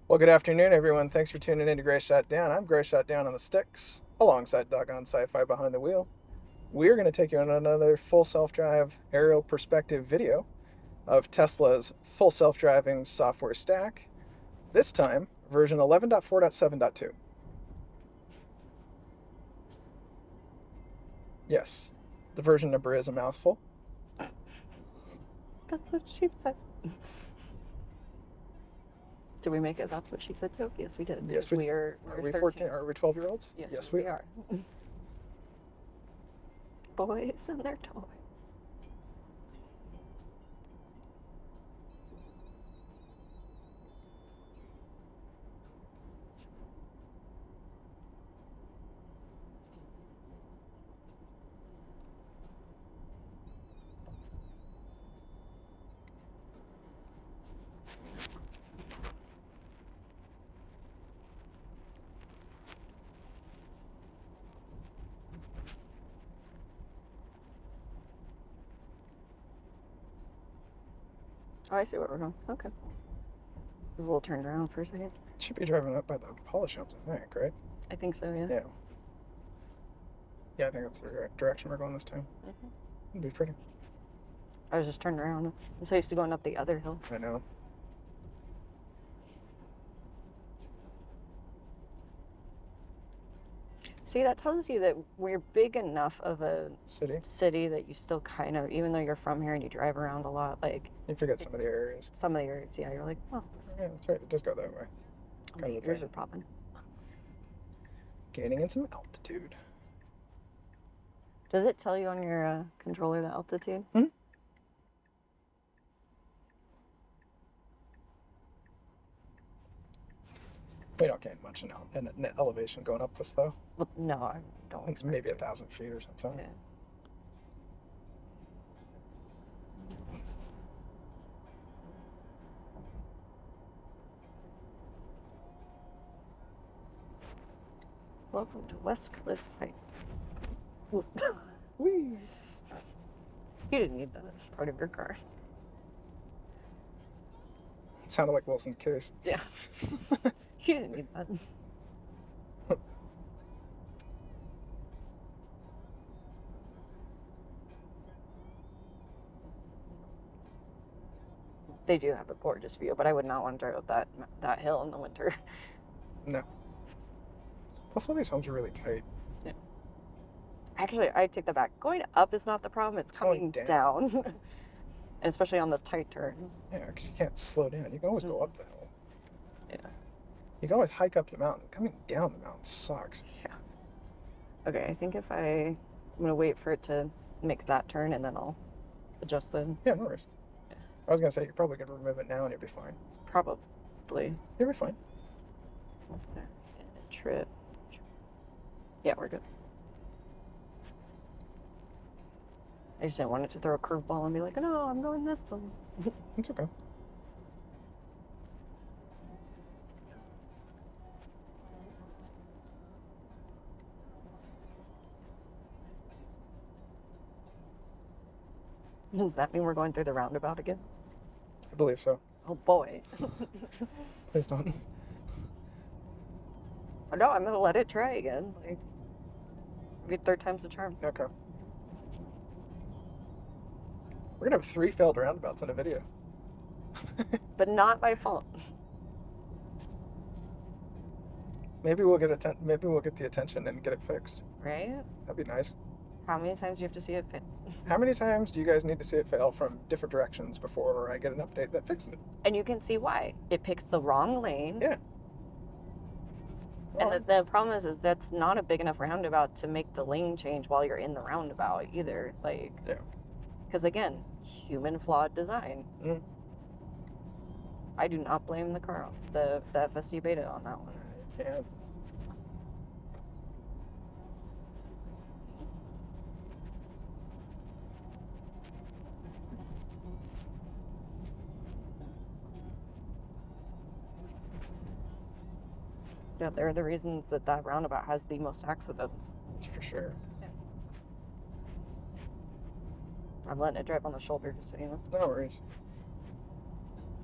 Well, good afternoon, everyone. Thanks for tuning in to Gray Shot Down. I'm Gray Shot Down on the sticks, alongside Doggone Sci-Fi behind the wheel. We're going to take you on another full self-drive aerial perspective video of Tesla's full self-driving software stack. This time, version 11.4.7.2. Yes, the version number is a mouthful. That's what she said. Did we make it? That's what she said joke? Yes, we did. Yes, we are. Are we 14? Are we 12-year-olds? Yes, we are. Boys and their toys. Oh, I see what we're doing. Okay. It was a little turned around for a second. Should be driving up by the polish shops, I think, right? I think so, yeah. Yeah. Yeah, I think that's the direction we're going this time. Mm-hmm. It'd be pretty. I was just turned around. I'm so used to going up the other hill. I know. See, that tells you that we're big enough of a city that you still kind of, even though you're from here and you drive around a lot, like... You forget some of the areas. Some of the areas, yeah. You're like, oh. Yeah, that's right. It does go that way. Oh, my ears are popping. Gaining in some altitude. Does it tell you on your controller the altitude? Hmm? We don't gain much in net elevation going up this, though. Well, no, I don't. It's maybe 1,000 feet or something. Yeah. Welcome to Westcliff Heights. Whee! You didn't need that as part of your car. It sounded like Wilson's case. Yeah. You didn't need that. They do have a gorgeous view, but I would not want to drive up that hill in the winter. No. Plus, all these homes are really tight. Yeah. Actually, I take that back. Going up is not the problem. It's coming down. And especially on those tight turns. Yeah, because you can't slow down. You can always go up the hill. Yeah. You can always hike up the mountain. Coming down the mountain sucks. Yeah. Okay, I think I'm going to wait for it to make that turn and then I'll adjust the... Yeah, no worries. Yeah. I was going to say, you're probably going to remove it now and you'll be fine. Probably. You'll be fine. Okay. Trip. Yeah, we're good. I just didn't want it to throw a curveball and be like, no, I'm going this way. It's okay. Does that mean we're going through the roundabout again? I believe so. Oh boy. Please don't. Oh, no, I'm gonna let it try again. Like, maybe third time's the charm. Okay. We're gonna have 3 failed roundabouts in a video. But not my fault. Maybe we'll get the attention and get it fixed. Right? That'd be nice. How many times do you have to see it fail? How many times do you guys need to see it fail from different directions before I get an update that fixes it? And you can see why. It picks the wrong lane. Yeah. Well, and the problem is that's not a big enough roundabout to make the lane change while you're in the roundabout either. Like, yeah. Because again, human flawed design. Mm. I do not blame the car, the FSD beta on that one. You can't. Yeah, they're the reasons that roundabout has the most accidents. For sure. Yeah. I'm letting it drive on the shoulder, just so you know. No worries.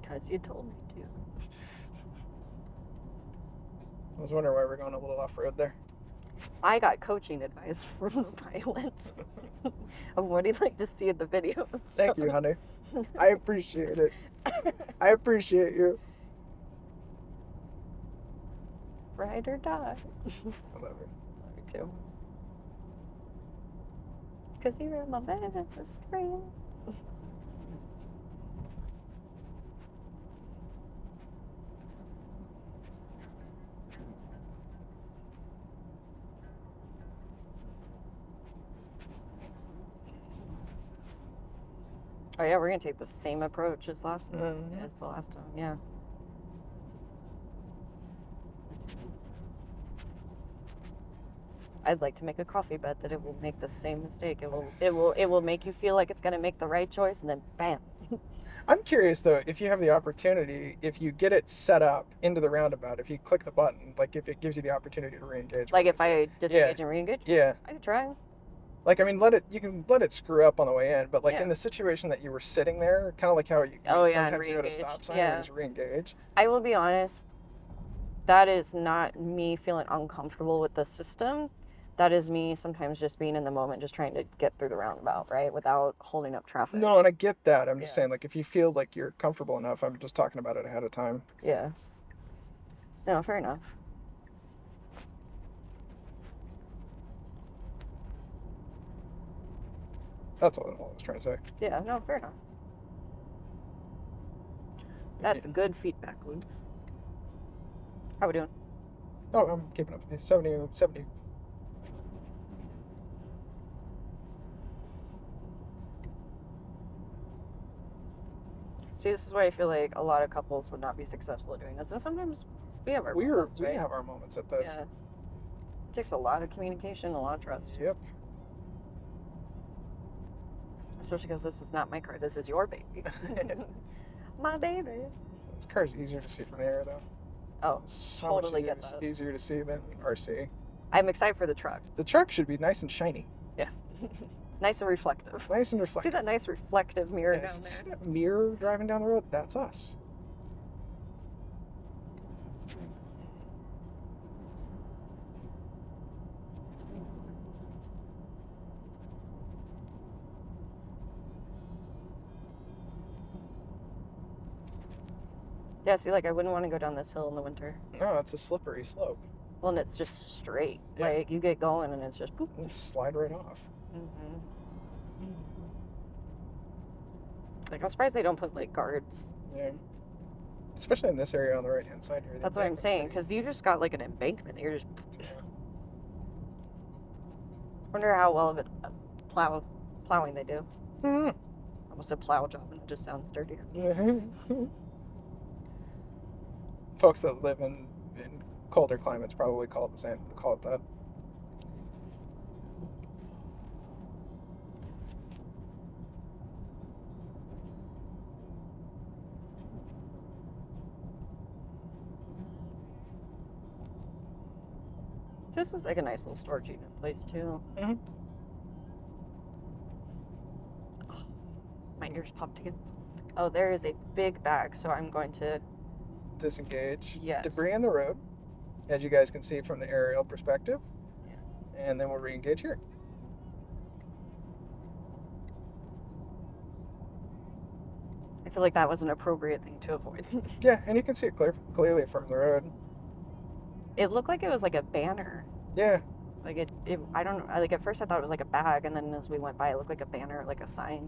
Because you told me to. I was wondering why we're going a little off-road there. I got coaching advice from the pilot of what he'd like to see in the videos. Thank you, honey. I appreciate it. I appreciate you. Ride or die. I love her. Love you too. Because you're my best friend. Oh yeah, we're gonna take the same approach as the last time. Yeah. I'd like to make a coffee bet that it will make the same mistake. It will make you feel like it's gonna make the right choice, and then bam. I'm curious though, if you have the opportunity, if you get it set up into the roundabout, if you click the button, like if it gives you the opportunity to re-engage. Like if I disengage and re-engage? Yeah. I could try. Like, I mean, you can let it screw up on the way in, but like in the situation that you were sitting there, kind of like how you sometimes you go to stop sign and just re-engage. I will be honest, that is not me feeling uncomfortable with the system. That is me sometimes just being in the moment, just trying to get through the roundabout, right, without holding up traffic. No, and I get that. I'm just saying, like, if you feel like you're comfortable enough, I'm just talking about it ahead of time. Yeah. No, fair enough. That's all I was trying to say. Yeah, no, fair enough. That's good feedback, Luke. How we doing? Oh, I'm keeping up. 70. See, this is why I feel like a lot of couples would not be successful at doing this. And sometimes we have our moments, right? We have our moments at this. Yeah. It takes a lot of communication, a lot of trust. Yep. Especially because this is not my car. This is your baby. My baby. This car's easier to see from the air, though. Oh, so totally get that. Easier to see than RC. I'm excited for the truck. The truck should be nice and shiny. Yes. Nice and reflective. Nice and reflective. See that nice reflective mirror down there? See that mirror driving down the road? That's us. Yeah, see, like, I wouldn't want to go down this hill in the winter. No, it's a slippery slope. Well, and it's just straight. Yeah. Like, you get going and it's just poop. You slide right off. Mm-hmm. Like, I'm surprised they don't put, like, guards. Yeah. Especially in this area on the right-hand side here. That's what I'm saying, because you just got, like, an embankment. You're just... Yeah. Wonder how well of it plowing they do. Mm-hmm. Almost a plow job, and it just sounds dirtier. Folks that live in colder climates probably call it that. This was like a nice little storage unit place too. Mm-hmm. Oh, my ears popped again. Oh, there is a big bag, so I'm going to disengage yes. debris in the road, as you guys can see from the aerial perspective. Yeah. And then we'll re-engage here. I feel like that was an appropriate thing to avoid. Yeah, and you can see it clearly from the road. It looked like it was like a banner. Yeah. Like it I don't know, like at first I thought it was like a bag, and then as we went by it looked like a banner, like a sign.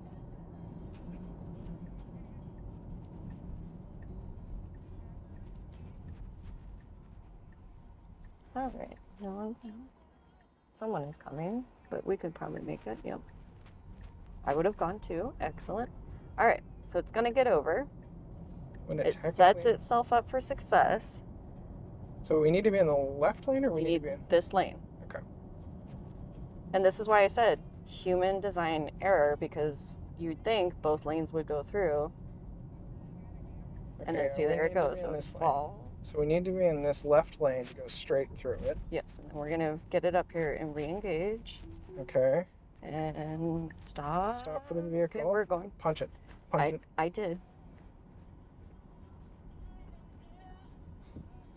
Alright, no. Someone is coming, but we could probably make it, yep. I would have gone too, excellent. Alright, so it's gonna get over. When it sets itself up for success. So we need to be in the left lane, or we need to be in this lane. Okay. And this is why I said human design error, because you'd think both lanes would go through. Okay, and then see, there it goes. So it's fall. So we need to be in this left lane to go straight through it. Yes, and then we're gonna get it up here and re-engage. Okay. And stop. Stop for the vehicle. Okay, we're going. Punch it. I did.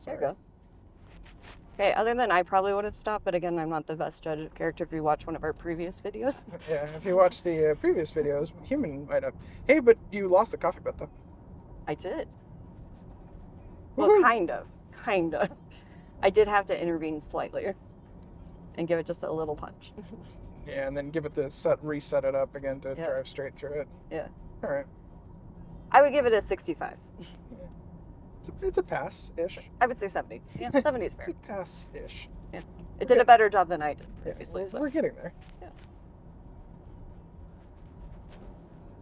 Sorry. There you go. Okay, other than I probably would have stopped, but again, I'm not the best judge of character if you watch one of our previous videos. Yeah, if you watch the previous videos, human might have. Hey, but you lost the coffee bet though. I did. Well, Woohoo! kind of. I did have to intervene slightly and give it just a little punch. Yeah, and then give it the reset it up again to drive straight through it. Yeah. All right. I would give it a 65. It's a pass-ish. I would say 70. Yeah, 70 is fair. It's a pass-ish. Yeah. It did a better job than I did previously. Yeah, we're getting there. Yeah.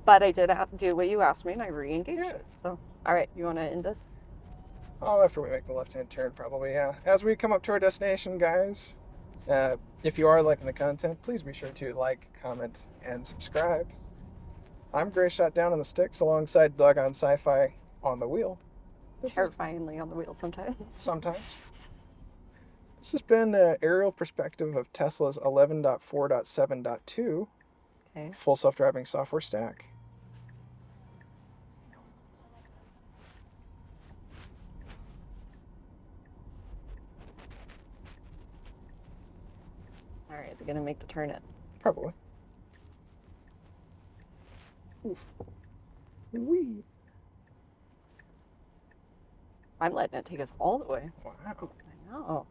But I did do what you asked me, and I re-engaged it. So, all right, you want to end this? Oh, after we make the left-hand turn, probably, yeah. As we come up to our destination, guys, if you are liking the content, please be sure to like, comment, and subscribe. I'm Gray Shot Down on the sticks alongside Doggone Sci-Fi on the wheel. Terrifyingly on the wheel sometimes. Sometimes. This has been an aerial perspective of Tesla's 11.4.7.2 full self-driving software stack. All right, is it going to make the turn in? Probably. Oof. Wee. I'm letting it take us all the way. Wow. I know. All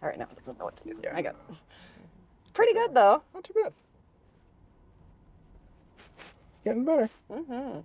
right, now it doesn't know what to do. Yeah. I got it. Pretty good, though. Not too bad. Getting better. Mm-hmm.